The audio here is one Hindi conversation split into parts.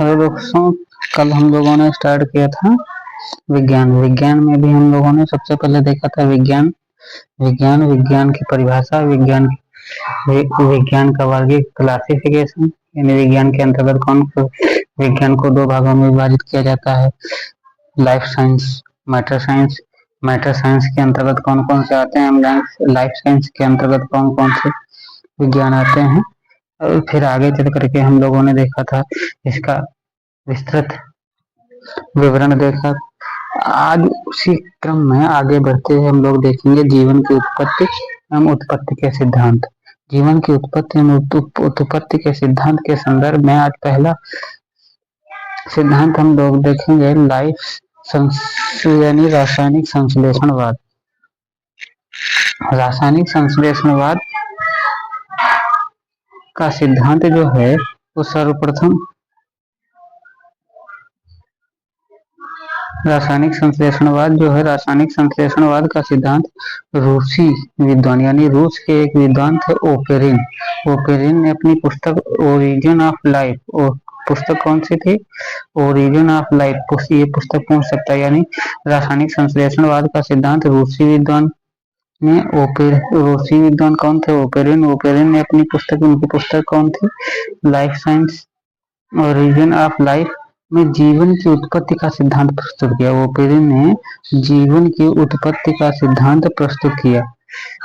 हेलो दोस्तों, कल हम लोगों ने स्टार्ट किया था विज्ञान। विज्ञान में भी हम लोगों ने सबसे पहले देखा था विज्ञान विज्ञान विज्ञान की परिभाषा, विज्ञान का वर्गीकरण, क्लासिफिकेशन, यानी विज्ञान के अंतर्गत कौन विज्ञान को दो भागों में विभाजित किया जाता है। Life science, matter science. Matter science के अंतर्गत कौन कौन से आते हैं, लाइफ साइंस के अंतर्गत कौन कौन से विज्ञान आते हैं। और फिर आगे चल करके हम लोगों ने देखा था इसका विस्तृत विवरण देखा। आज उसी क्रम में आगे बढ़ते हुए हम लोग देखेंगे जीवन की उत्पत्ति एवं उत्पत्ति के सिद्धांत। जीवन की उत्पत्ति एवं उत्पत्ति के सिद्धांत के संदर्भ में आज पहला सिद्धांत हम लोग देखेंगे यानी रासायनिक संश्लेषणवाद। रासायनिक संश्लेषणवाद का सिद्धांत जो है वो सर्वप्रथम रासायनिक संश्लेषणवाद का सिद्धांत रूसी विद्वान यानी रूस के एक विद्वान थे ओपेरिन ने अपनी पुस्तक ओरिजिन ऑफ लाइफ, पुस्तक कौन सी थी, ओरिजिन ऑफ लाइफ, ये पुस्तक पूछ सकता है। यानी रासायनिक संश्लेषणवाद का सिद्धांत रूसी विद्वान कौन थे, ओपेरिन ने अपनी पुस्तक, उनकी पुस्तक कौन थी, life science, origin of life में जीवन की उत्पत्ति का सिद्धांत प्रस्तुत किया। ओपेरिन ने जीवन की उत्पत्ति का सिद्धांत प्रस्तुत किया।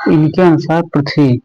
इनके अनुसार पृथ्वी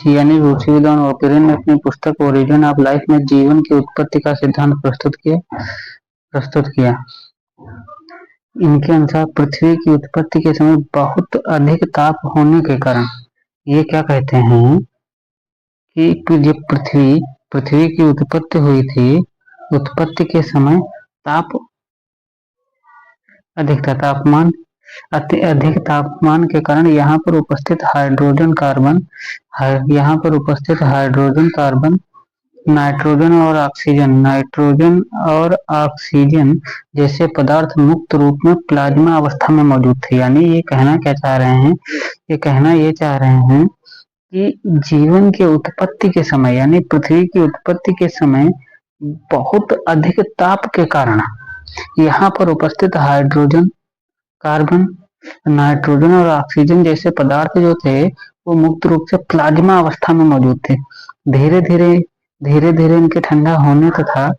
यानी रूसी विद्वान ओपेरिन ने अपनी पुस्तक ओरिजिन ऑफ लाइफ में जीवन की उत्पत्ति का सिद्धांत प्रस्तुत किया। इनके अनुसार पृथ्वी की उत्पत्ति के समय बहुत अधिक ताप होने के कारण, ये क्या कहते हैं कि जब पृथ्वी की उत्पत्ति हुई थी, उत्पत्ति के समय अधिक तापमान के कारण यहाँ पर उपस्थित हाइड्रोजन कार्बन, नाइट्रोजन और ऑक्सीजन जैसे पदार्थ मुक्त रूप में प्लाज्मा अवस्था में मौजूद थे। यानी ये कहना चाह रहे हैं कि जीवन के उत्पत्ति के समय, यानी पृथ्वी की उत्पत्ति के समय बहुत अधिक ताप के कारण यहाँ पर उपस्थित हाइड्रोजन, कार्बन, नाइट्रोजन और ऑक्सीजन जैसे पदार्थ जो थे वो मुक्त रूप से प्लाज्मा अवस्था में मौजूद थे। धीरे धीरे इनके ठंडा होने तथा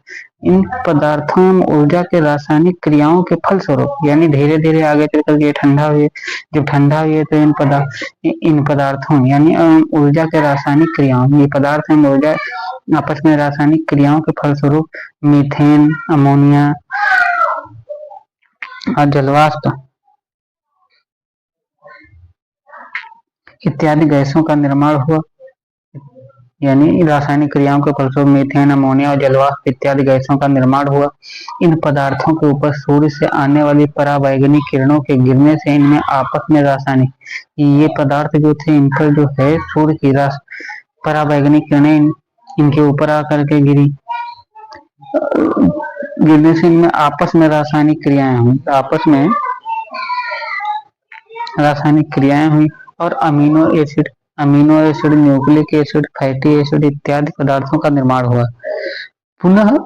इन पदार्थों में ऊर्जा के रासायनिक क्रियाओं के फलस्वरूप, यानी धीरे धीरे आगे चलकर ये ठंडा हुए, जब ठंडा हुए तो इन पदार्थों यानी ऊर्जा के रासायनिक क्रियाओं, ये पदार्थ एवं ऊर्जा आपस में रासायनिक क्रियाओं के फलस्वरूप मीथेन, अमोनिया और जलवाष्प इत्यादि गैसों का निर्माण हुआ। यानी रासायनिक क्रियाओं के फलस्वरूप मीथेन, अमोनिया और जलवाष्प इत्यादि गैसों का निर्माण हुआ। इन पदार्थों के ऊपर सूर्य से आने वाली पराबैंगनी किरणों के गिरने से इनमें आपस में रासायनिक, ये पदार्थ जो थे इन पर जो है सूर्य की पराबैंगनी किरणें इनके ऊपर आकर के गिरने से इनमें आपस में रासायनिक क्रियाएं हुई और amino acid, nucleic acid, fatty acid इत्यादि पदार्थों का निर्माण हुआ। पुनः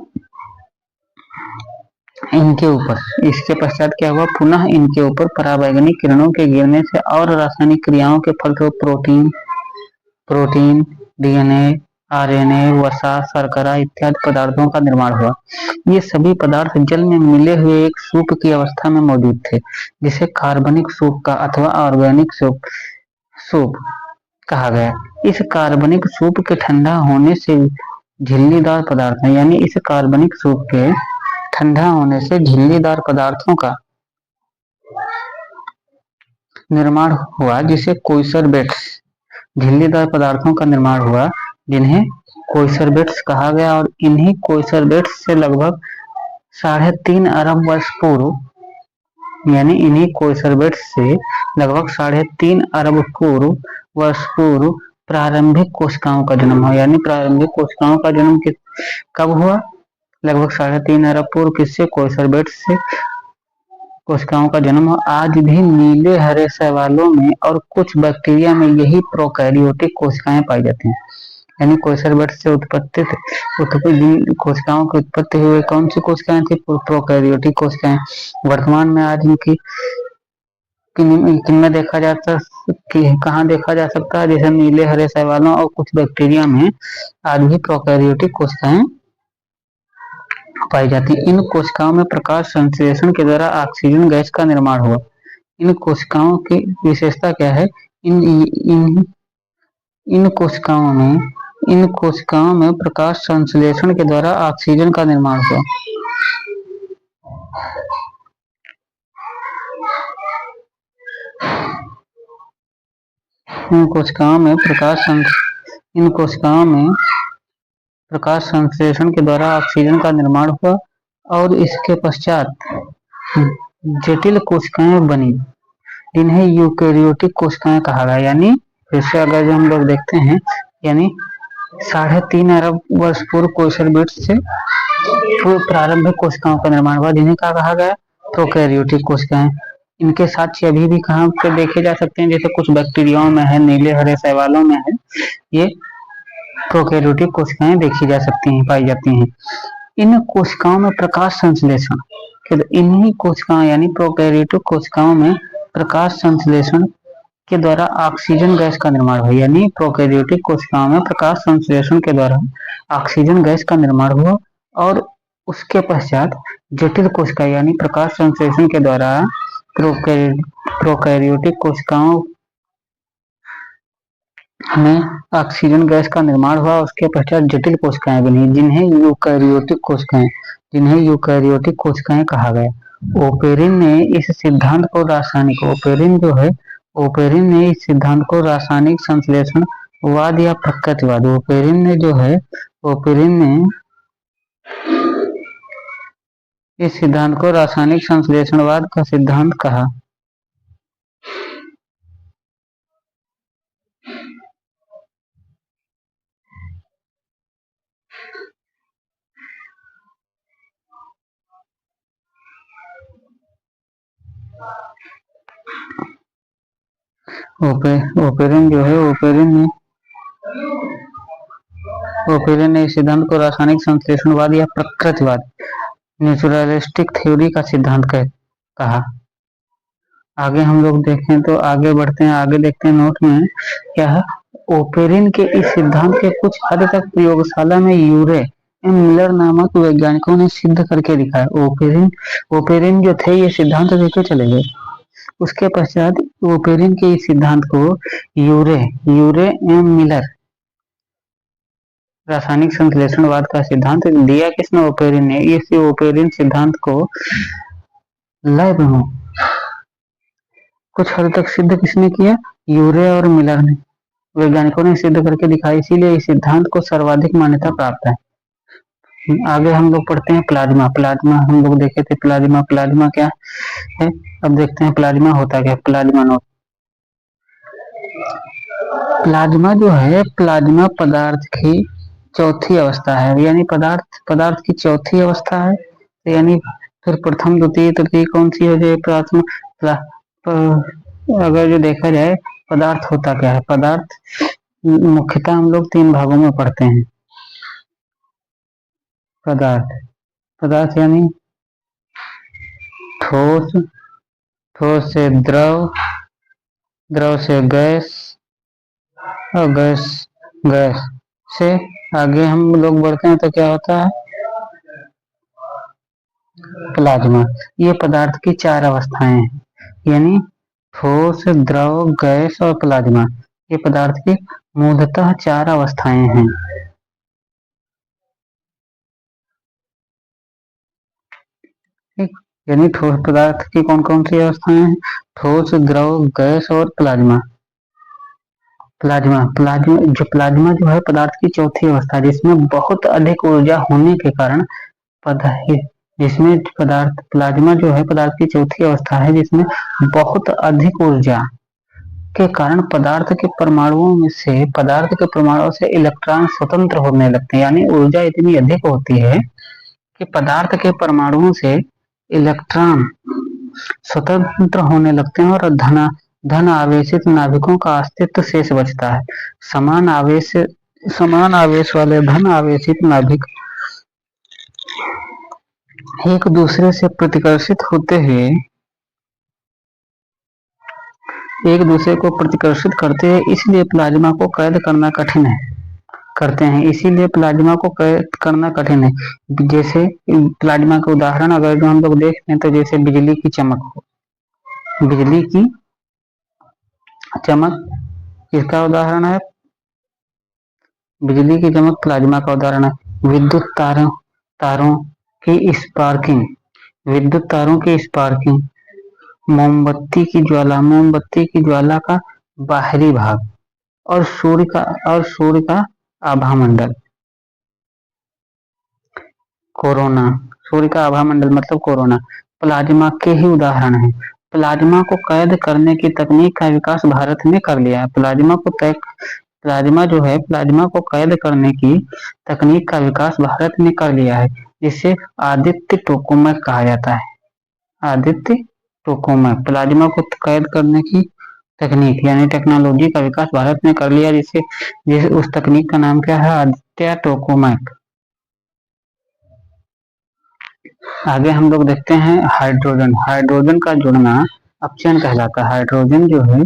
इनके ऊपर, इसके पश्चात क्या हुआ, पुनः इनके ऊपर पराबैंगनी किरणों के गिरने से और रासायनिक क्रियाओं के फलस्वरूप प्रोटीन, डीएनए, आरएनए, वसा, शर्करा इत्यादि पदार्थों का निर्माण हुआ। ये सभी पदार्थ जल में मिले हुए एक सूप की अवस्था में मौजूद थे, जिसे कार्बनिक सूप का अथवा ऑर्गेनिक सूप कहा गया। इस कार्बनिक सूप के ठंडा होने से झिल्लीदार पदार्थ, यानी इस कार्बनिक सूप के ठंडा होने से झिल्लीदार पदार्थों का निर्माण हुआ, जिसे कोइसर बेड्स, झिल्लीदार पदार्थों का निर्माण हुआ जिन्हें कोइसरबेट्स कहा गया और इन्हीं कोइसरबेट्स से लगभग 3.5 अरब वर्ष पूर्व, यानी इन्हीं कोइसरबेट्स से लगभग 3.5 अरब पूर्व वर्ष पूर्व प्रारंभिक कोशिकाओं का जन्म हुआ। यानी प्रारंभिक कोशिकाओं का जन्म कब हुआ? लगभग 3.5 अरब पूर्व। किससे? कोइसरबेट्स से कोशिकाओं का जन्म हुआ। आज भी नीले हरे शैवालों में और कुछ बैक्टीरिया में यही प्रोकैरियोटिक कोशिकाएं पाई जाती हैं। यानी कोइसरबेट्स से उत्पत्ति कोशिकाओं की उत्पत्ति हुई कौन सी कोशिकाएं थी? प्रोकैरियोटिक कोशिकाएं। वर्तमान में आज इनकी किनमें देखा जाता कि कहाँ देखा जा सकता है? जैसे नीले हरे शैवालों और कुछ बैक्टीरिया में आज भी प्रोकैरियोटिक कोशिकाएं पाई जाती है। इन कोशिकाओं में प्रकाश संश्लेषण के द्वारा ऑक्सीजन गैस का निर्माण हुआ। इन कोशिकाओं की विशेषता क्या है? इन इन इन कोशिकाओं में प्रकाश संश्लेषण के द्वारा ऑक्सीजन का निर्माण हुआ। इन कोशिकाओं में प्रकाश संश्लेषण के द्वारा ऑक्सीजन का निर्माण हुआ और इसके पश्चात जटिल कोशिकाएं बनी जिन्हें यूकेरियोटिक कोशिकाएं कहा गया। यानी जैसे अगर जो हम लोग देखते हैं, यानी 3.5 अरब वर्ष पूर्व कोइसरबेट्स से प्रारंभिक कोशिकाओं का निर्माण हुआ जिन्हें क्या कहा गया? प्रोकैरियोटिक कोशिकाएं। इनके साक्ष्य अभी भी कहाँ पे देखे जा सकते हैं? जैसे कुछ बैक्टीरियाओं में है, नीले हरे शैवालों में है, ये प्रोकैरियोटिक कोशिकाएं देखी जा सकती हैं, पाई जाती हैं। इन कोशिकाओं में प्रकाश संश्लेषण, इन्हीं कोशिकाओं यानी प्रोकैरियोटिक कोशिकाओं में प्रकाश संश्लेषण के द्वारा ऑक्सीजन गैस का निर्माण हुआ। यानी प्रोकैरियोटिक कोशिकाओं में प्रकाश संश्लेषण के द्वारा ऑक्सीजन गैस का निर्माण हुआ और उसके पश्चात जटिल कोशिका यानी प्रकाश संश्लेषण के द्वारा प्रोकैरियोटिक कोशिकाओं में ऑक्सीजन गैस का निर्माण हुआ। उसके पश्चात जटिल कोशिकाएं बनी जिन्हें यूकैरियोटिक कोशिकाएं कहा गया। ओपेरिन ने इस सिद्धांत को रासायनिक संश्लेषणवाद या प्रकृतिवाद ओपेरिन ने इस सिद्धांत को रासायनिक संश्लेषणवाद का सिद्धांत कहा। ओपेरिन ने इस सिद्धांत को रासायनिक संश्लेषणवाद या प्रकृतिवाद नेचुरलिस्टिक थ्योरी का सिद्धांत कहा। आगे हम लोग देखें तो आगे बढ़ते हैं, आगे देखते हैं नोट में क्या है। ओपेरिन के इस सिद्धांत के कुछ हद तक प्रयोगशाला में यूरे एम मिलर नामक वैज्ञानिकों ने सिद्ध करके दिखाया। ओपेरिन जो थे ये सिद्धांत देके चले गए। उसके पश्चात ओपेरिन के इस सिद्धांत को यूरे एम मिलर रासायनिक संश्लेषणवाद का सिद्धांत दिया। किसने? ओपेरिन ने। इस ओपेरिन सिद्धांत को लैब में कुछ हद तक सिद्ध किसने किया? यूरे और मिलर ने, वैज्ञानिकों ने सिद्ध करके दिखाया। इसीलिए इस सिद्धांत को सर्वाधिक मान्यता प्राप्त है। आगे हम लोग पढ़ते हैं प्लाज्मा हम लोग देखे थे प्लाज्मा क्या है। अब देखते हैं प्लाज्मा होता क्या। प्लाज्मा जो है, प्लाज्मा पदार्थ की चौथी अवस्था है। यानी पदार्थ की चौथी अवस्था है। यानी फिर प्रथम द्वितीय तृतीय कौन सी हो जाए? अगर जो देखा जाए पदार्थ होता क्या है? पदार्थ मुख्यतः हम लोग 3 भागों में पढ़ते हैं। पदार्थ यानी ठोस से द्रव से गैस और गैस से आगे हम लोग बढ़ते हैं तो क्या होता है? प्लाज्मा। ये पदार्थ की 4 अवस्थाएं हैं, यानी ठोस, द्रव, गैस और प्लाज्मा। ये पदार्थ की मूलतः 4 अवस्थाएं हैं। ठीक, यानी ठोस पदार्थ की कौन कौन सी अवस्थाएं हैं? ठोस, द्रव, गैस और प्लाज्मा। प्लाज्मा प्लाज्मा जो है पदार्थ की चौथी अवस्था, जिसमें बहुत अधिक ऊर्जा होने के कारण पद जिसमें पदार्थ प्लाज्मा जो है पदार्थ की चौथी अवस्था है, जिसमें बहुत अधिक ऊर्जा के कारण पदार्थ के परमाणुओं से इलेक्ट्रॉन स्वतंत्र होने लगते हैं। यानी ऊर्जा इतनी अधिक होती है कि पदार्थ के परमाणुओं से इलेक्ट्रॉन स्वतंत्र होने लगते हैं और धन आवेशित नाभिकों का अस्तित्व शेष बचता है। समान आवेश वाले धन आवेशित नाभिक एक दूसरे से प्रतिकर्षित होते हुए एक दूसरे को प्रतिकर्षित करते हैं, इसलिए प्लाज्मा को कैद करना कठिन है करते हैं इसीलिए प्लाज्मा को कैद करना कठिन है। जैसे प्लाज्मा का उदाहरण अगर जो हम लोग देखते हैं तो जैसे बिजली की चमक हो, बिजली की चमक किसका उदाहरण है? बिजली की चमक प्लाज्मा का उदाहरण है। विद्युत तारों की स्पार्किंग विद्युत तारों की स्पार्किंग, मोमबत्ती की ज्वाला का बाहरी भाग और सूर्य का आभा मंडल। कोरोना सूर्य का आभा मंडल मतलब कोरोना प्लाज्मा के ही उदाहरण है। प्लाज्मा को कैद करने की तकनीक का विकास भारत ने कर लिया है। प्लाज्मा को कैद करने की तकनीक का विकास भारत ने कर लिया है, जिसे आदित्य टोकामेक कहा जाता है। आदित्य टोकामेक प्लाज्मा को कैद करने की तकनीक यानी टेक्नोलॉजी का विकास भारत ने कर लिया, जिसे उस तकनीक का नाम क्या है? आदित्य टोकामेक। आगे हम लोग देखते हैं हाइड्रोजन का जुड़ना अपचयन कहलाता है। हाइड्रोजन जो है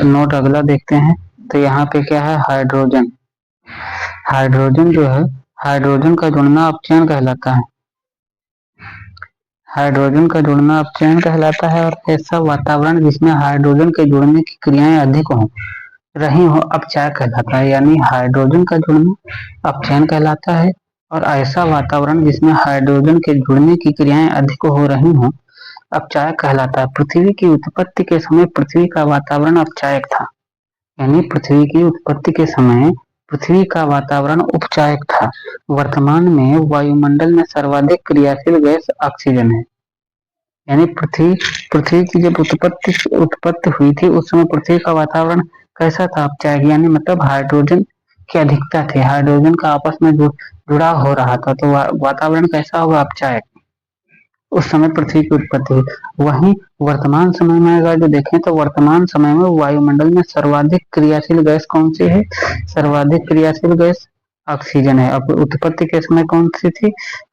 नोट अगला देखते हैं तो यहाँ पे क्या है? हाइड्रोजन जो है हाइड्रोजन का जुड़ना अपचयन कहलाता है। हाइड्रोजन का जुड़ना अपचयन कहलाता है और ऐसा वातावरण जिसमें हाइड्रोजन के जुड़ने की क्रियाएं अधिक रही हो अपचायक कहलाता है। यानी हाइड्रोजन का जुड़ना अपचयन कहलाता है और ऐसा वातावरण जिसमें हाइड्रोजन के जुड़ने की क्रियाएं अधिक हो रही हो अपचायक कहलाता है। पृथ्वी की उत्पत्ति के समय पृथ्वी का वातावरण अपचायक था। यानी पृथ्वी की उत्पत्ति के समय पृथ्वी का वातावरण उपचायक था। वर्तमान में वायुमंडल में सर्वाधिक क्रियाशील गैस ऑक्सीजन है। यानी पृथ्वी की जब उत्पत्ति हुई थी उस समय पृथ्वी का वातावरण कैसा था? अपचायक। यानी मतलब हाइड्रोजन की अधिकता थी, हाइड्रोजन का आपस में जुड़ाव हो रहा था, तो वातावरण कैसा होगा? अपचायक। उस समय पृथ्वी की उत्पत्ति हुई। वहीं वर्तमान समय में अगर जो देखें तो वर्तमान समय में वायुमंडल में सर्वाधिक क्रियाशील गैस कौन सी है? सर्वाधिक क्रियाशील गैस ऑक्सीजन है। अब उत्पत्ति के समय कौन सी थी?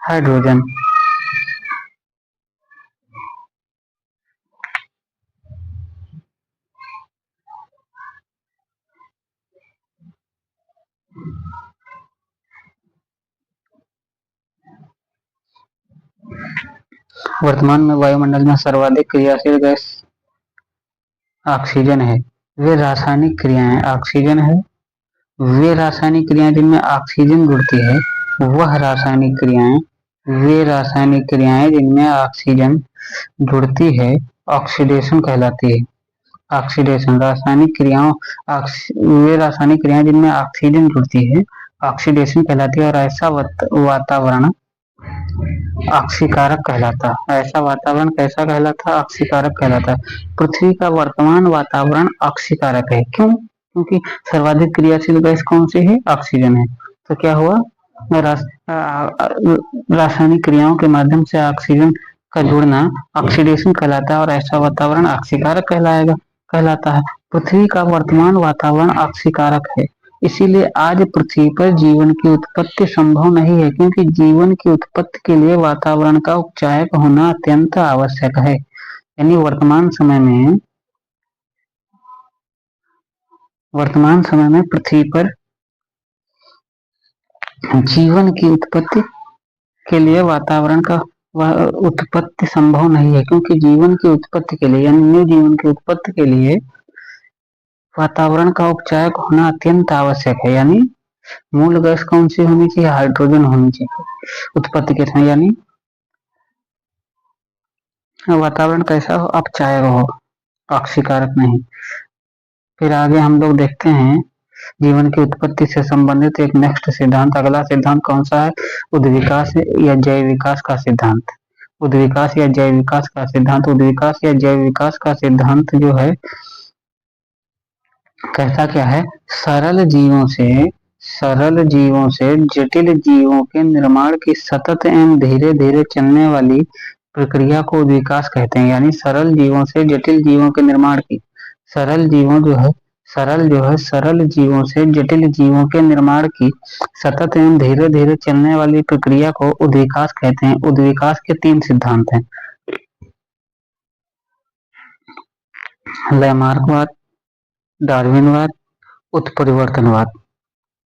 हाइड्रोजन। वर्तमान में वायुमंडल में सर्वाधिक क्रियाशील गैस ऑक्सीजन है। वे रासायनिक क्रियाएं ऑक्सीजन है वे रासायनिक क्रियाएं जिनमें ऑक्सीजन जुड़ती है वह रासायनिक क्रियाएं जिनमें ऑक्सीजन जुड़ती है ऑक्सीडेशन कहलाती है। ऑक्सीडेशन वे रासायनिक क्रियाएं जिनमें ऑक्सीजन जुड़ती है ऑक्सीडेशन कहलाती है और ऐसा वातावरण ऑक्सीकारक कहलाता है। ऐसा वातावरण कैसा कहलाता है? ऑक्सीकारक कहलाता है। पृथ्वी का वर्तमान वातावरण ऑक्सीकारक है। क्यों? क्योंकि सर्वाधिक क्रियाशील गैस कौन सी है? ऑक्सीजन है। तो क्या हुआ? रासायनिक क्रियाओं के माध्यम से ऑक्सीजन का जुड़ना ऑक्सीडेशन कहलाता है और ऐसा वातावरण ऑक्सीकारक कहलाता है। पृथ्वी का वर्तमान वातावरण ऑक्सीकारक है, इसीलिए आज पृथ्वी पर जीवन की उत्पत्ति संभव नहीं है, क्योंकि जीवन की उत्पत्ति के लिए वातावरण का उपचायक होना अत्यंत आवश्यक है। यानी वर्तमान समय में पृथ्वी पर जीवन की उत्पत्ति के लिए वातावरण का उत्पत्ति संभव नहीं है, क्योंकि जीवन की उत्पत्ति के लिए यानी न्यू जीवन की उत्पत्ति के लिए वातावरण का उपचायक होना अत्यंत आवश्यक है। यानी मूल गैस कौन सी होनी चाहिए? हाइड्रोजन होनी चाहिए उत्पत्ति के समय। यानी वातावरण कैसा हो? अपचायक हो, ऑक्सीकारक नहीं। फिर आगे हम लोग देखते हैं जीवन की उत्पत्ति से संबंधित एक नेक्स्ट सिद्धांत। अगला सिद्धांत कौन सा है? उद्विकास या जैव विकास का सिद्धांत। उद्विकास या जैव विकास का सिद्धांत। उद्विकास या जैव विकास का सिद्धांत जो है कहता क्या है? सरल जीवों से जटिल जीवों के निर्माण की सतत एवं धीरे धीरे चलने वाली प्रक्रिया को विकास कहते हैं। यानी सरल जीवों से जटिल जीवों के निर्माण की, सरल जीवों से जटिल जीवों के निर्माण की सतत एवं धीरे धीरे चलने वाली प्रक्रिया को उद्विकास कहते हैं। उद्विकास के 3 सिद्धांत हैं: लैमार्कवाद, डार्विनवाद, उत्परिवर्तनवाद।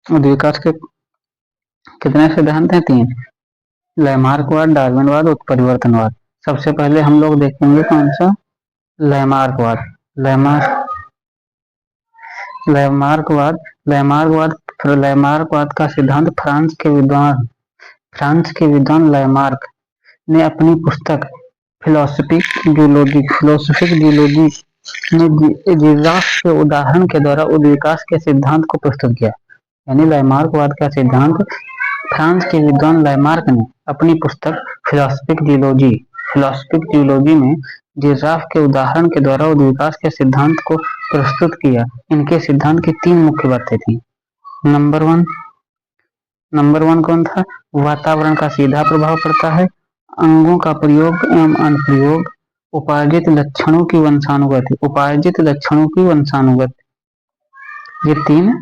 उद्विकास के कितने सिद्धांत हैं? 3। लैमार्कवाद, डार्विनवाद, उत्परिवर्तनवाद। सबसे पहले हम लोग देखेंगे कौन सा? लैमार्कवाद। लैमार्कवाद लैमार्कवाद का सिद्धांत फ्रांस के विद्वान लैमार्क ने अपनी पुस्तक फिलोसफिक जियोलॉजी में जिराफ के उदाहरण के द्वारा उद्विकास के सिद्धांत को प्रस्तुत किया। यानी लैमार्कवाद का सिद्धांत फ्रांस के विद्वान लैमार्क ने अपनी पुस्तक फिलोसफिक जियोलॉजी में जिराफ के उदाहरण के द्वारा उद्विकास के सिद्धांत को प्रस्तुत किया। इनके सिद्धांत की 3 मुख्य बातें थी। नंबर वन कौन था? वातावरण का सीधा प्रभाव पड़ता है, अंगों का प्रयोग एवं अनुप्रयोग, उपार्जित लक्षणों की वंशानुगत। ये 3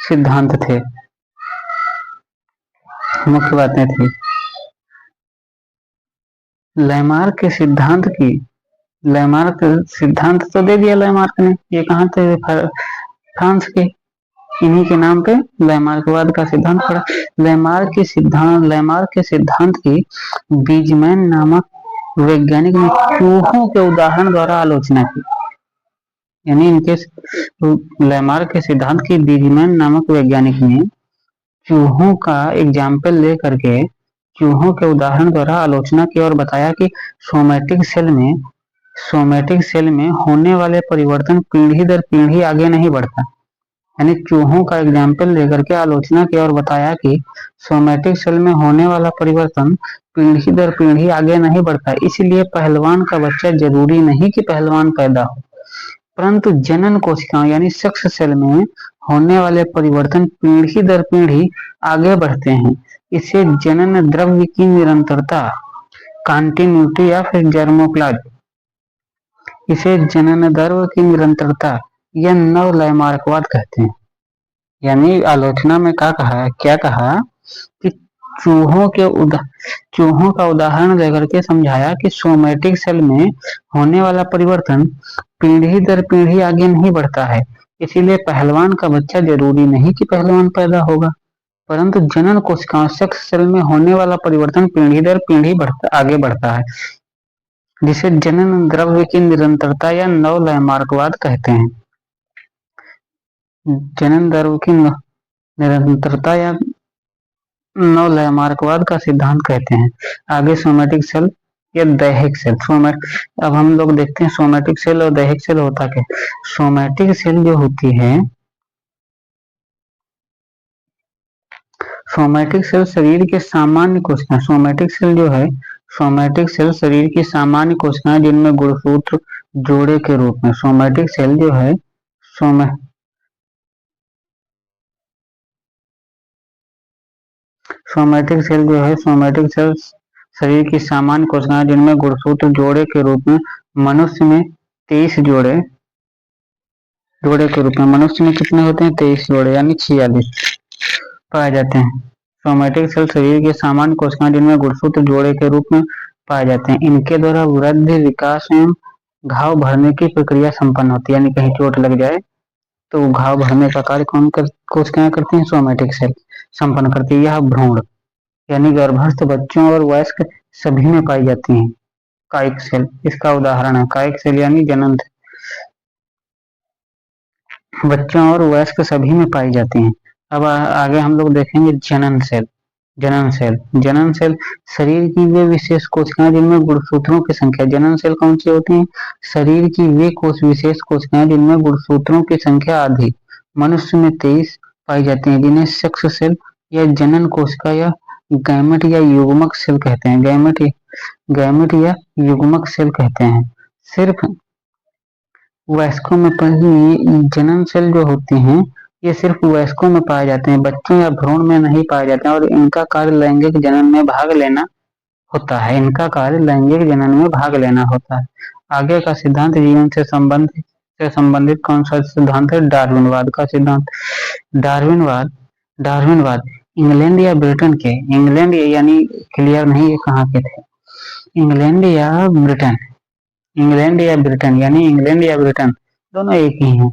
सिद्धांत थे, मुख्य बातें थी। लैमार्क सिद्धांत तो दे दिया लैमार्क ने। ये कहाँ थे? फ्रांस के। इन्हीं के नाम पे लैमार्कवाद का सिद्धांत पड़ा। लैमार्क के सिद्धांत की बीजमैन नामक वैज्ञानिक ने चूहों के उदाहरण द्वारा आलोचना की। यानी इनके लैमार्क के सिद्धांत की बीजमैन नामक वैज्ञानिक ने चूहों का एग्जाम्पल लेकर के चूहों के उदाहरण द्वारा आलोचना की और बताया कि सोमैटिक सेल में होने वाले परिवर्तन पीढ़ी दर पीढ़ी आगे नहीं बढ़ता। यानी चूहों का एग्जाम्पल लेकर के आलोचना की और बताया कि सोमैटिक सेल में होने वाला परिवर्तन पीढ़ी दर पीढ़ी आगे नहीं बढ़ता। इसलिए पहलवान का बच्चा जरूरी नहीं कि पहलवान पैदा हो, परंतु जनन कोशिकाओं यानी सेक्स सेल में होने वाले परिवर्तन पीढ़ी दर पीढ़ी आगे बढ़ते हैं। इसे जनन द्रव्य की निरंतरता, कॉन्टिन्यूटी या फिर जर्मोप्लाज्म, इसे जनन द्रव्य की निरंतरता या नव लैमार्कवाद कहते हैं। यानी आलोचना में क्या कहा कि चूहों का उदाहरण लेकर के समझाया कि सोमैटिक सेल में होने वाला परिवर्तन पीढ़ी दर पीढ़ी आगे नहीं बढ़ता है। इसीलिए पहलवान का बच्चा जरूरी नहीं कि पहलवान पैदा होगा, परंतु जनन कोशिकाओं सेक्स सेल में होने वाला परिवर्तन पीढ़ी दर पीढ़ी आगे बढ़ता है, जिसे जनन द्रव्य की निरंतरता या नव लैमार्कवाद कहते हैं। जनन द्रव्य की निरंतरता या नव लैमार्कवाद का सिद्धांत कहते हैं। आगे सोमैटिक सेल या दैहिक सेल। अब हम लोग देखते हैं सोमैटिक सेल और दैहिक सेल होता क्या। सोमैटिक सेल जो होती है, सोमैटिक सेल शरीर के सामान्य कोशिकाएं। सोमैटिक सेल शरीर की सामान्य कोशिकाएं जिनमें गुणसूत्र जोड़े के रूप में। सोमैटिक सेल जो है सोमैटिक सेल शरीर की सामान्य कोशिकाएं जिनमें गुणसूत्र जोड़े के रूप में मनुष्य में 23 जोड़े के रूप में। मनुष्य में कितने होते हैं? 23 जोड़े यानी 46 पाए जाते हैं। सोमैटिक सेल शरीर के सामान्य कोशिकाएं जिनमें गुणसूत्र जोड़े के रूप में पाए जाते हैं। इनके द्वारा वृद्धि, विकास एवं घाव भरने की प्रक्रिया संपन्न होती है। यानी कहीं चोट लग जाए तो घाव भरने का कार्य कोशिकाएं करती हैं? सोमैटिक सेल संपन्न करती है। यह भ्रूण यानी गर्भस्थ बच्चों और वयस्क सभी में पाई जाती हैं। कायिक सेल इसका उदाहरण है। कायिक सेल यानी जनन बच्चों और वयस्क सभी में पाई जाती हैं। अब आगे हम लोग देखेंगे जनन सेल। जनन सेल शरीर की वे विशेष कोशिकाएं जिनमें गुणसूत्रों की संख्या, जनन सेल कौन सी होती है? शरीर की वे कोश विशेष कोशिकाएं जिनमें गुणसूत्रों की संख्या अधिक, मनुष्य में 23 पाई जाती है, जिन्हें सेक्स सेल या जनन कोशिका या गैमेट या युग्मक सेल कहते हैं। गैमेट या युग्मक सेल कहते हैं। सिर्फ वयस्कों में जनन सेल जो होते हैं ये सिर्फ वयस्कों में पाए जाते हैं, बच्चों या भ्रूण में नहीं पाए जाते हैं, और इनका कार्य लैंगिक जनन में भाग लेना होता है। इनका कार्य लैंगिक जनन में भाग लेना होता है। आगे का सिद्धांत जीवन से संबंधित कौन सा सिद्धांत है? डार्विनवाद का सिद्धांत। डार्विनवाद डार्विनवाद इंग्लैंड या ब्रिटेन के, इंग्लैंड यानी क्लियर नहीं ये कहाँ के थे, इंग्लैंड या ब्रिटेन, इंग्लैंड या ब्रिटेन यानी इंग्लैंड या ब्रिटेन दोनों एक ही हैं।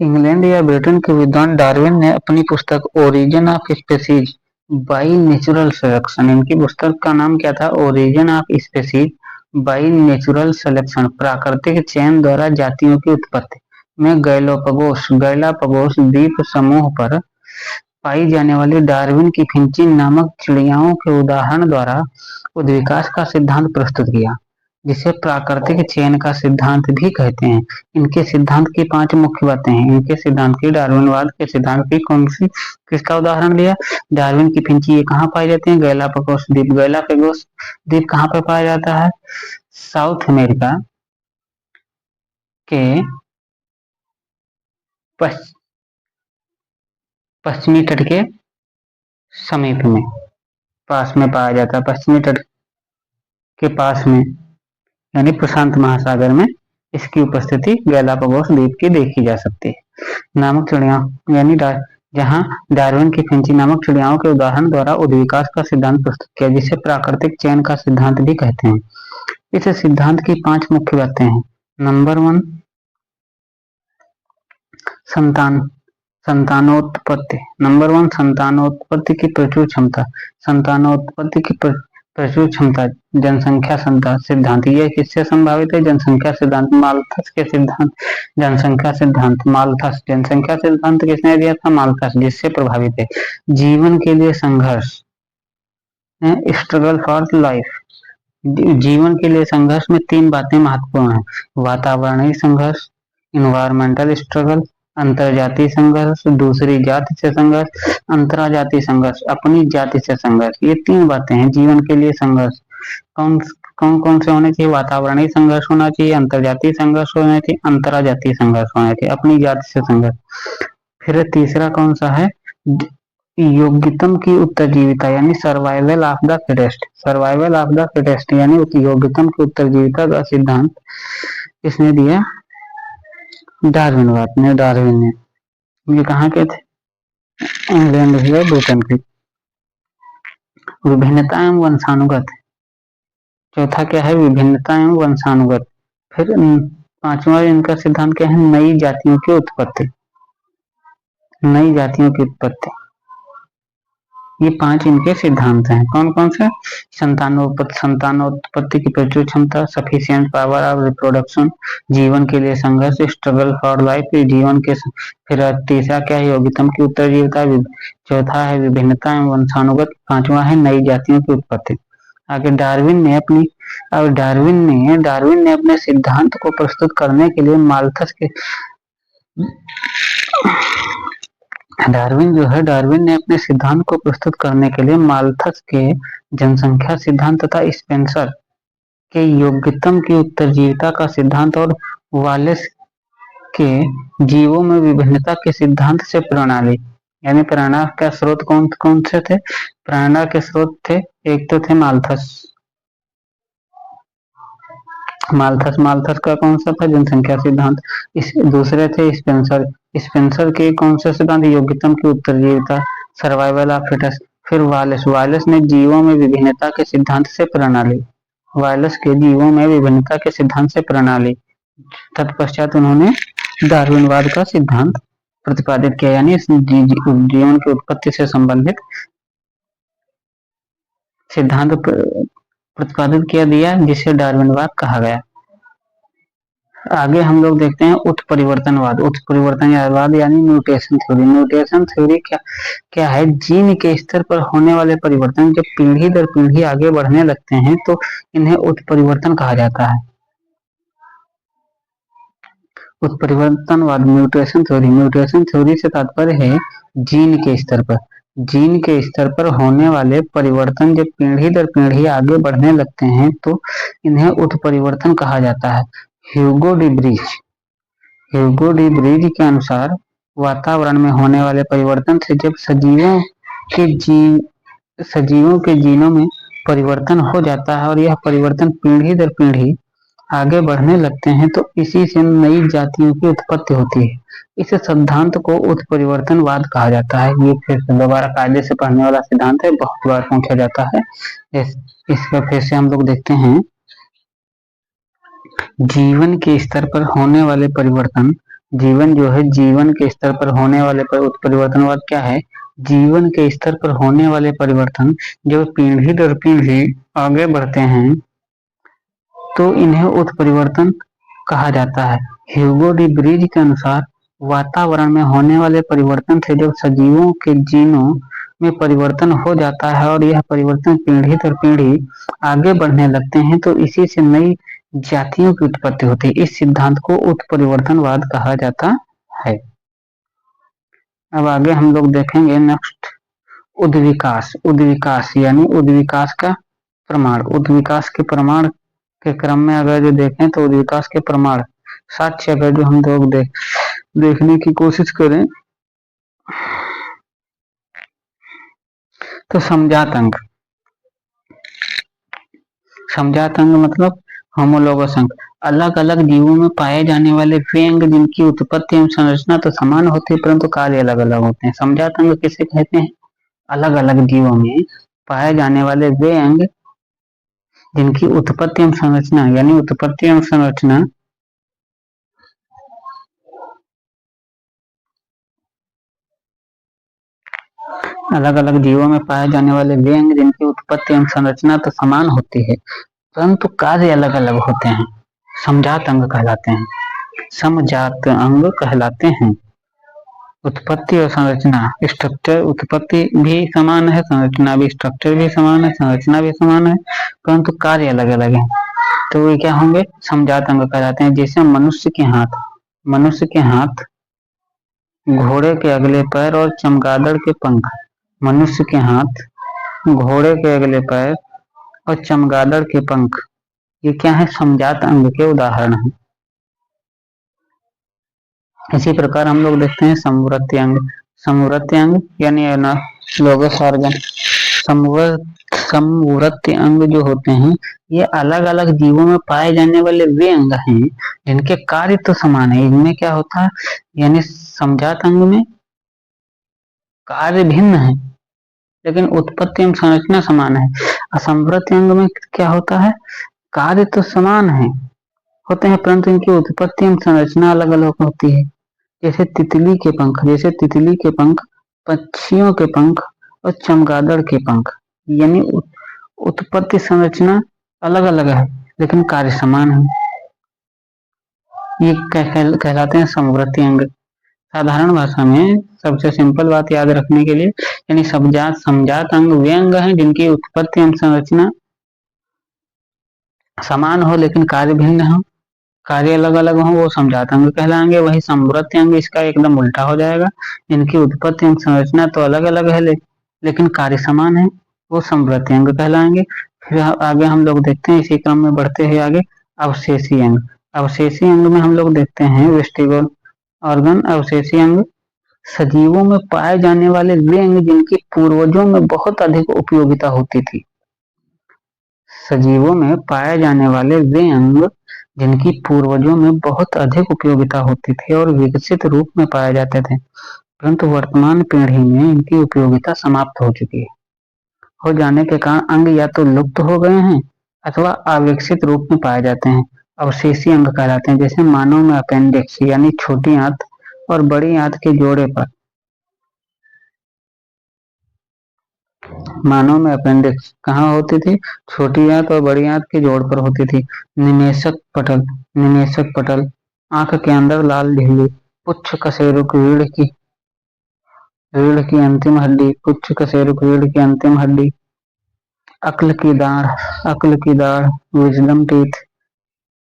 इंग्लैंड या ब्रिटेन के विद्वान डार्विन ने अपनी पुस्तक origin of species by natural selection, इनकी पुस्तक का नाम क्या था? Origin of species by natural selection, प्राकृतिक चयन द्वारा जातियों की उत्पत्ति में गैलापागोस द्वीप समूह पर पाई जाने वाली डार्विन की फिंची नामक चिड़ियाओं के उदाहरण द्वारा उद्विकास का सिद्धांत प्रस्तुत किया, जिसे प्राकृतिक चयन का सिद्धांत भी कहते हैं। इनके सिद्धांत की 5 मुख्य बातें हैं। इनके सिद्धांत की, डार्विनवाद के सिद्धांत की कौन सी, किसका उदाहरण लिया? डार्विन की फिंची ये कहाँ पाई जाती है? गैलापागोस द्वीप। गैलापागोस द्वीप कहाँ पर पाया जाता है? साउथ अमेरिका के पश्चिमी तट के समीप में, पास में पाया जाता है, पश्चिमी तट के पास में यानी प्रशांत महासागर में इसकी उपस्थिति गैलापागोस द्वीप की देखी जा सकती है। नामक चिड़ियाओं यानी जहां डार्विन की फिंची नामक चिड़ियाओं के उदाहरण द्वारा उद्विकास का सिद्धांत प्रस्तुत किया, जिसे प्राकृतिक चयन का सिद्धांत भी कहते हैं। इस सिद्धांत की 5 मुख्य बातें हैं। नंबर 1 संतानोत्पत्ति। नंबर 1 संतानोत्पत्ति की प्रचुर क्षमता। संतानोत्पत्ति की प्रचुर क्षमता जनसंख्या सिद्धांत, ये किससे संभावित है? जनसंख्या सिद्धांत, माल्थस के सिद्धांत। जनसंख्या सिद्धांत माल्थस, जनसंख्या सिद्धांत किसने दिया था? माल्थस, जिससे प्रभावित है जीवन के लिए संघर्ष, स्ट्रगल फॉर लाइफ। जीवन के लिए संघर्ष में 3 बातें महत्वपूर्ण है: वातावरणीय संघर्ष, इन्वायरमेंटल स्ट्रगल, अंतरजातीय संघर्ष, दूसरी जाति से संघर्ष, अंतराजातीय संघर्ष, अपनी जाति से संघर्ष। ये 3 बातें हैं जीवन के लिए संघर्ष। कौन कौन कौन से होने चाहिए? वातावरणीय संघर्ष होना चाहिए, अंतरजातीय संघर्ष होना चाहिए, अंतराजातीय संघर्ष होना चाहिए, अपनी जाति से संघर्ष। फिर तीसरा कौन सा है? योग्यतम की उत्तरजीविता यानी survival of the fittest. Survival of the fittest यानी योग्यतम की उत्तरजीविता का सिद्धांत किसने दिया? डार्विनवाद ने। डार्विन ने। ये कहाँ के थे? इंग्लैंड या ब्रिटेन के। विभिन्नता एवं वंशानुगत। चौथा क्या है? विभिन्नता एवं वंशानुगत। फिर 5वां इनका सिद्धांत क्या है? नई जातियों की उत्पत्ति। नई जातियों की उत्पत्ति। ये 5 इनके सिद्धांत हैं। कौन कौन से? संतानोत्पत्ति की प्रचुर क्षमता, सफिशिएंट पावर ऑफ रिप्रोडक्शन, जीवन के लिए संघर्ष, स्ट्रगल फॉर लाइफ, जीवन के। फिर तीसरा क्या है? योग्यतम की उत्तरजीविता। चौथा है विभिन्नता एवं वंशानुगत। 5वां है नई जातियों की उत्पत्ति। आगे डार्विन ने अपने सिद्धांत को प्रस्तुत करने के लिए माल्थस के डार्विन ने अपने सिद्धांत को प्रस्तुत करने के लिए माल्थस के जनसंख्या सिद्धांत तथा स्पेंसर के योग्यतम की उत्तरजीविता का सिद्धांत और वालेस के जीवों में विभिन्नता के सिद्धांत से प्रणाली यानी प्रेरणा का स्रोत कौन कौन से थे? प्रेरणा के स्रोत थे, एक तो थे माल्थस का कौन सा था? जनसंख्या सिद्धांत। दूसरे थे स्पेंसर के कौन सा सिद्धांत? योग्यतम की उत्तरजीविता, सर्वाइवल ऑफ फिटेस्ट। फिर वालेस ने जीवों में विभिन्नता के सिद्धांत से प्रणाली। वालेस के जीवों में विभिन्नता के सिद्धांत से प्रणाली। तत्पश्चात उन्होंने डार्विनवाद का सिद्धांत प्रतिपादित किया यानी जीवन की उत्पत्ति से संबंधित सिद्धांत प्रतिपादित किया दिया, जिसे डार्विनवाद कहा गया। आगे हम लोग देखते हैं उत्परिवर्तनवाद। उत्परिवर्तनवाद यानी म्यूटेशन थ्योरी। म्यूटेशन थ्योरी क्या क्या है? जीन के स्तर पर होने वाले परिवर्तन जब पीढ़ी दर पीढ़ी आगे बढ़ने लगते हैं तो इन्हें उत्परिवर्तन कहा जाता है। उत्परिवर्तनवाद म्यूटेशन थ्योरी से तात्पर्य है जीन के स्तर पर जीन के स्तर पर होने वाले परिवर्तन जब पीढ़ी दर पीढ़ी आगे बढ़ने लगते हैं तो इन्हें उत्परिवर्तन कहा जाता है। Hugo de bridge Hugo de bridge के अनुसार वातावरण में होने वाले परिवर्तन से जब सजीवों के जीनों में परिवर्तन हो जाता है और यह परिवर्तन पीढ़ी दर पीढ़ी आगे बढ़ने लगते हैं तो इसी से नई जातियों की उत्पत्ति होती है। इस सिद्धांत को उत्परिवर्तनवाद कहा जाता है। ये फिर से दोबारा कायदे से पढ़ने वाला सिद्धांत है, बहुत बार पूछा जाता है। इसका फिर से हम लोग देखते हैं। जीवन के स्तर पर होने वाले परिवर्तन जीवन के स्तर पर होने वाले उत्परिवर्तनवाद क्या है? जीवन के स्तर पर होने वाले परिवर्तन जब पीढ़ी दर पीढ़ी आगे बढ़ते हैं तो इन्हें उत्परिवर्तन कहा जाता है। ह्यूगो डी ब्रिज के अनुसार वातावरण में होने वाले परिवर्तन से जब सजीवों के जीनों में परिवर्तन हो जाता है और यह परिवर्तन पीढ़ी दर पीढ़ी आगे बढ़ने लगते हैं तो इसी से नई जातियों की उत्पत्ति होती है। इस सिद्धांत को उत्परिवर्तनवाद कहा जाता है। अब आगे हम लोग देखेंगे नेक्स्ट उद्विकास यानी उद्विकास का प्रमाण। उद्विकास के प्रमाण के क्रम में अगर जो देखें तो उद्विकास के प्रमाण साक्ष्य अगर जो हम लोग देखने की कोशिश करें तो समजात अंग मतलब होमोलोगस अंग। अलग अलग जीवों में पाए जाने वाले वे अंग जिनकी उत्पत्ति एवं संरचना तो समान होती है परंतु कार्य अलग अलग होते हैं। समजात अंग किसे कहते हैं? अलग अलग जीवों में पाए जाने वाले वे अंग जिनकी उत्पत्ति एवं संरचना यानी उत्पत्ति एवं संरचना अलग अलग जीवों में पाए जाने वाले वे अंग जिनकी उत्पत्ति एवं संरचना तो समान होती है परंतु कार्य अलग अलग होते हैं समजात अंग कहलाते हैं। समजात अंग कहलाते हैं। उत्पत्ति और संरचना स्ट्रक्चर उत्पत्ति भी समान है, संरचना भी स्ट्रक्चर भी समान है, संरचना भी समान है परंतु कार्य अलग अलग है तो ये क्या होंगे? समजात अंग कहलाते हैं। जैसे मनुष्य के हाथ घोड़े के अगले पैर और चमगादड़ के पंख। मनुष्य के हाथ घोड़े के अगले पैर और चमगादड़ के पंख ये क्या है? समजात अंग के उदाहरण हैं। इसी प्रकार हम लोग देखते हैं समवृत्ति अंग यानी लोगस ऑर्गन। समवृत्ति अंग जो होते हैं ये अलग अलग जीवों में पाए जाने वाले वे अंग हैं जिनके कार्य तो समान है। इनमें क्या होता है यानी समजात अंग में कार्य भिन्न है लेकिन उत्पत्ति एवं संरचना समान है। असमवृत्ति अंग में क्या होता है? कार्य तो समान है होते हैं परंतु इनकी उत्पत्ति एवं संरचना अलग अलग होती है। जैसे तितली के पंख पक्षियों के पंख और चमगादड़ के पंख यानी उत्पत्ति संरचना अलग अलग है लेकिन कार्य समान है। ये कहलाते हैं समवृत्ति अंग। साधारण भाषा में सबसे सिंपल बात याद रखने के लिए यानी समजात अंग वे अंग हैं जिनकी उत्पत्ति एवं संरचना समान हो लेकिन कार्य भिन्न हो, कार्य अलग अलग हो, वो समजात अंग कहलाएंगे। वही समवृत्ति अंग इसका एकदम उल्टा हो जाएगा। इनकी उत्पत्ति एवं संरचना तो अलग अलग है लेकिन कार्य समान है, वो समवृत्ति अंग कहलाएंगे। फिर आगे हम लोग देखते हैं इसी क्रम में बढ़ते हैं आगे अवशेषी अंग। अवशेषी अंग में हम लोग देखते हैं वेस्टिबल ऑर्गन। अवशेषी अंग सजीवों में पाए जाने वाले वे अंग जिनकी पूर्वजों में बहुत अधिक उपयोगिता होती थी। सजीवों में पाए जाने वाले वे अंग जिनकी पूर्वजों में बहुत अधिक उपयोगिता होती थी और विकसित रूप में पाए जाते थे परंतु वर्तमान पीढ़ी में इनकी उपयोगिता समाप्त हो चुकी है। हो जाने के कारण अंग या तो लुप्त हो गए हैं अथवा अविकसित रूप में पाए जाते हैं। अवशेषी अंग कहलाते हैं। जैसे मानव में अपेंडिक्स यानी छोटी आंत और बड़ी आंत के जोड़े पर मानव में अपेंडिक्स कहाँ होती थी? छोटी आंत और बड़ी आंत के जोड़ पर होती थी। निमेषक पटल, आंख के अंदर लाल झिल्ली, पुच्छ कशेरुक रीढ़ की अंतिम हड्डी, पुच्छ कशेरुक रीढ़ की अंतिम हड्डी, अक्ल की दाढ़, विजडम टीथ,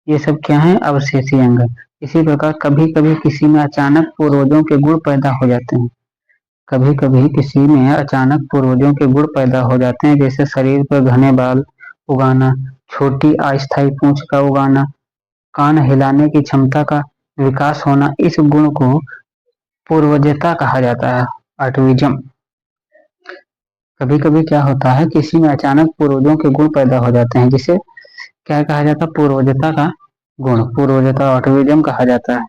ये सब क्या है? अवशेषी अंग। इसी प्रकार कभी कभी किसी में अचानक पूर्वजों के गुण पैदा हो जाते हैं। कभी कभी किसी में अचानक पूर्वजों के गुण पैदा हो जाते हैं, जैसे शरीर पर घने बाल उगाना, छोटी अस्थायी पूंछ का उगाना, कान हिलाने की क्षमता का विकास होना। इस गुण को पूर्वजता कहा जाता है, अटविज्म। कभी कभी क्या होता है, किसी में अचानक पूर्वजों के गुण पैदा हो जाते हैं, जिसे क्या कहा जाता है? पूर्वजता का गुण, पूर्वजता अटविज्म कहा जाता है।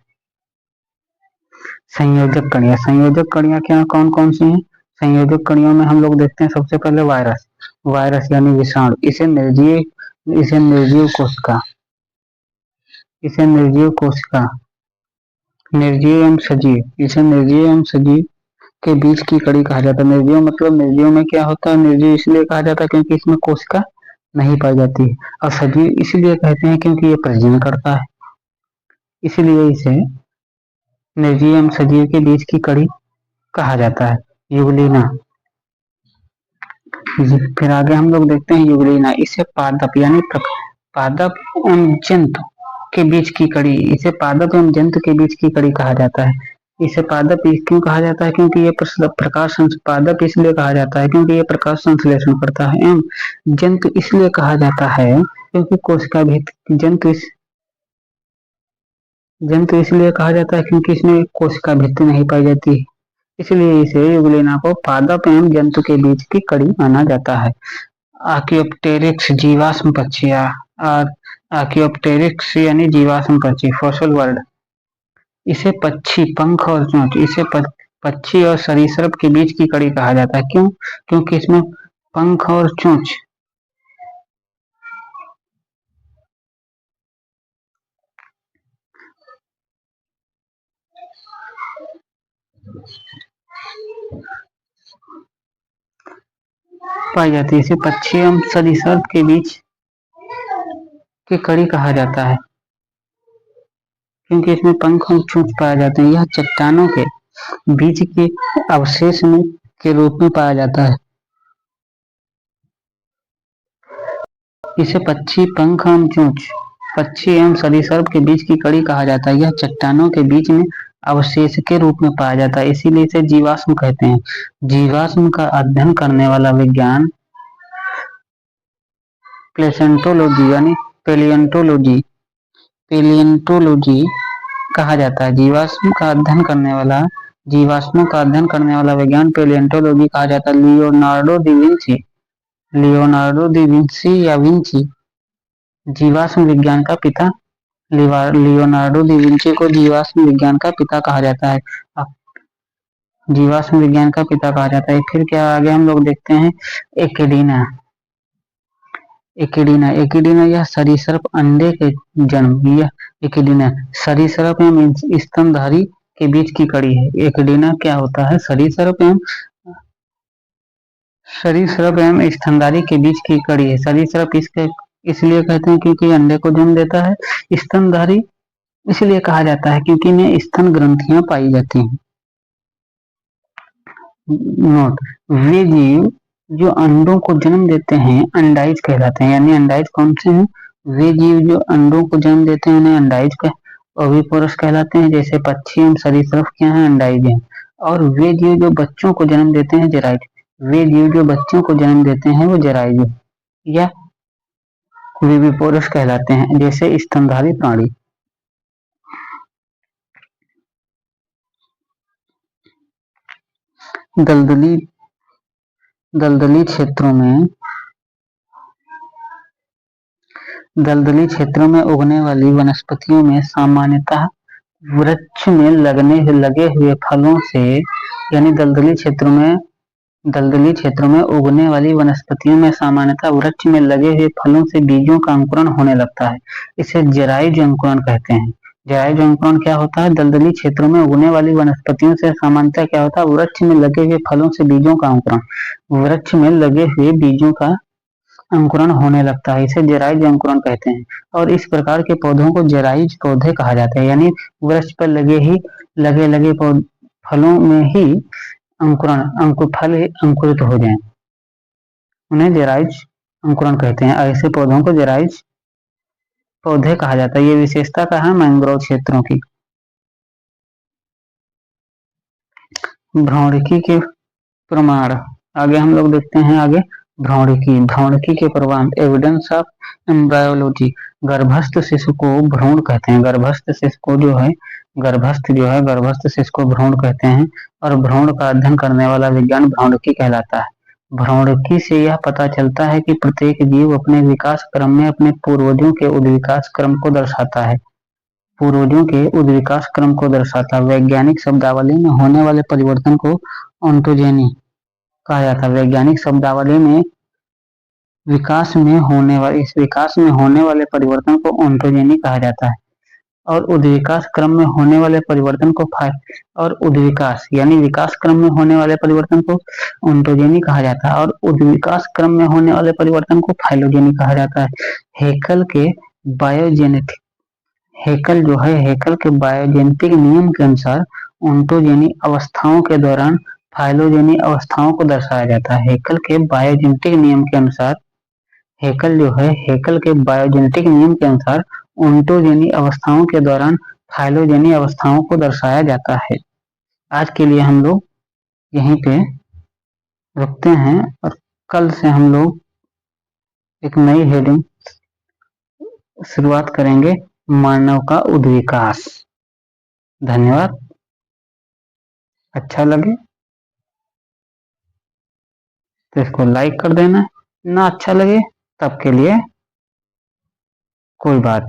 संयोजक कणियां क्या कौन कौन सी हैं? संयोजक कणियों में हम लोग देखते हैं सबसे पहले वायरस यानी विषाणु। इसे निर्जीव एवं सजीव के बीच की कड़ी कहा जाता है। निर्जीव में क्या होता है? निर्जीव इसलिए कहा जाता है क्योंकि इसमें कोशिका नहीं पाई जाती है, और सजीव इसलिए कहते हैं क्योंकि ये प्रजनन करता है, इसलिए इसे निर्जीव एवं सजीव के बीच की कड़ी कहा जाता है। युगलीना, फिर आगे हम लोग देखते हैं युगलीना। इसे पादप एवं जंतु के बीच की कड़ी, इसे पादप एवं जंतु के बीच की कड़ी कहा जाता है। इसे पादप क्यों कहा जाता है? क्योंकि ये पादप इसलिए कहा जाता है क्योंकि ये प्रकाश संश्लेषण करता है, एवं जंतु इसलिए कहा जाता है क्योंकि कोशिका भित्ति जंतु इसलिए कहा जाता है क्योंकि इसमें कोशिका भित्ति नहीं पाई जाती है, इसलिए इसे युगलीना को पादप एवं जंतु के बीच की कड़ी माना जाता है। आर्कियोप्टेरिक्स जीवाश्म पक्षी, आर्कियोप्टेरिक्स यानी जीवाश्म पक्षी, फॉसिल वर्ड। इसे पक्षी और सरीसृप के बीच की कड़ी कहा जाता है। क्यों? क्योंकि इसमें पंख और चोंच पाई जाती है। इसे पक्षी एवं सरीसृप के बीच की कड़ी कहा जाता है क्योंकि इसमें पंख और चोंच पाए जाते हैं। यह चट्टानों के बीज के अवशेष में के रूप में पाया जाता है। इसे पक्षी एवं सरीसृप के बीच की कड़ी कहा जाता है। यह चट्टानों के बीच में अवशेष के रूप में पाया जाता है, इसीलिए इसे जीवाश्म कहते हैं। जीवाश्म का अध्ययन करने वाला विज्ञान प्लेसेंटोलॉजी यानी पेलियंटोलॉजी कहा जाता है। जीवाश्मों का अध्ययन करने वाला विज्ञान पेलियंटोलॉजी कहा जाता है। लियोनार्डो दी विंची या विंची जीवाश्म विज्ञान का पिता। लियोनार्डो दी विंची को जीवाश्म विज्ञान का पिता कहा जाता है। फिर क्या आगे हम लोग देखते हैं? एकिडीना यह सरीसृप अंडे के जन्म, यह एकिडीना सरीसृप एवं स्तनधारी के बीच की कड़ी है। एकिडीना क्या होता है? सरीसृप एवं स्तनधारी के बीच की कड़ी है। सरीसृप इसलिए कहते हैं क्योंकि अंडे को जन्म देता है। स्तनधारी इसलिए कहा जाता है क्योंकि इनमें स्तन ग्रंथियां पाई जाती हैं। नोट, वे जीव जो अंडों को जन्म देते हैं अंडाइज कहलाते हैं। यानी अंडाइज कौन से हैं? वे जीव जो अंडों को जन्म देते हैं उन्हें अंडाइज ओविपोरस कहलाते हैं। जैसे पक्षी एवं सरीसृप क्या है? अंडाइज हैं। और वे जीव जो बच्चों को जन्म देते हैं वो जेराइज या विविपोरस कहलाते हैं, जैसे स्तनधारी प्राणी। दलदली क्षेत्रों में उगने वाली वनस्पतियों में सामान्यतः वृक्ष में लगे हुए फलों से, यानी दलदली क्षेत्रों में उगने वाली वनस्पतियों में सामान्यतः वृक्ष में लगे हुए फलों से बीजों का अंकुरण होने लगता है। इसे जरायुज अंकुरण कहते हैं। जरायुज अंकुरण क्या होता है? दलदली क्षेत्रों में उगने वाली वनस्पतियों से सामान्यतः क्या होता है? वृक्ष में लगे हुए फलों से बीजों का अंकुरण, वृक्ष में लगे हुए बीजों का अंकुरण होने लगता है, इसे जरायुज अंकुरण कहते हैं। और इस प्रकार के पौधों को जरायुज पौधे कहा जाता है, यानी वृक्ष पर लगे फलों में ही फल अंकुरित हो जाएं, उन्हें जरायुज अंकुरण कहते हैं। ऐसे पौधों को जरायुज पौधे कहा जाता है। ये विशेषता का है मैंग्रोव क्षेत्रों की। भ्रौणिकी के प्रमाण, आगे हम लोग देखते हैं आगे भ्रौणिकी के प्रमाण, एविडेंस ऑफ एम्ब्रायोलॉजी। गर्भस्थ शिशु को भ्रूण कहते हैं। गर्भस्थ शिशु को गर्भस्थ शिशु को भ्रूण कहते हैं। और भ्रूण का अध्ययन करने वाला विज्ञान भ्रौणिकी कहलाता है। भ्रौणिकी से यह पता चलता है कि प्रत्येक जीव अपने विकास क्रम में अपने पूर्वजों के उद्विकास क्रम को दर्शाता है। वैज्ञानिक शब्दावली में होने वाले परिवर्तन को ओंटोजेनी कहा जाता है। वैज्ञानिक शब्दावली में इस विकास में होने वाले परिवर्तन को ओंटोजेनी कहा जाता है। और उद्विकास क्रम में होने वाले परिवर्तन को विकास क्रम में होने वाले परिवर्तन को ओंटोजेनी कहा जाता है, और उद्विकास क्रम में होने वाले परिवर्तन को फाइलोजेनी कहा जाता है। हेकल के बायोजेनेटिक नियम के अनुसार ओंटोजेनी अवस्थाओं के दौरान फाइलोजेनी अवस्थाओं को दर्शाया जाता है। हेकल के बायोजेनेटिक नियम के अनुसार ओंटोजेनी अवस्थाओं के दौरान फाइलोजेनी अवस्थाओं को दर्शाया जाता है। आज के लिए हम लोग यहीं पे रुकते हैं, और कल से हम लोग एक नई हेडिंग शुरुआत करेंगे, मानव का उद्विकास। धन्यवाद। अच्छा लगे तो इसको लाइक कर देना, ना अच्छा लगे तब के लिए कोई बात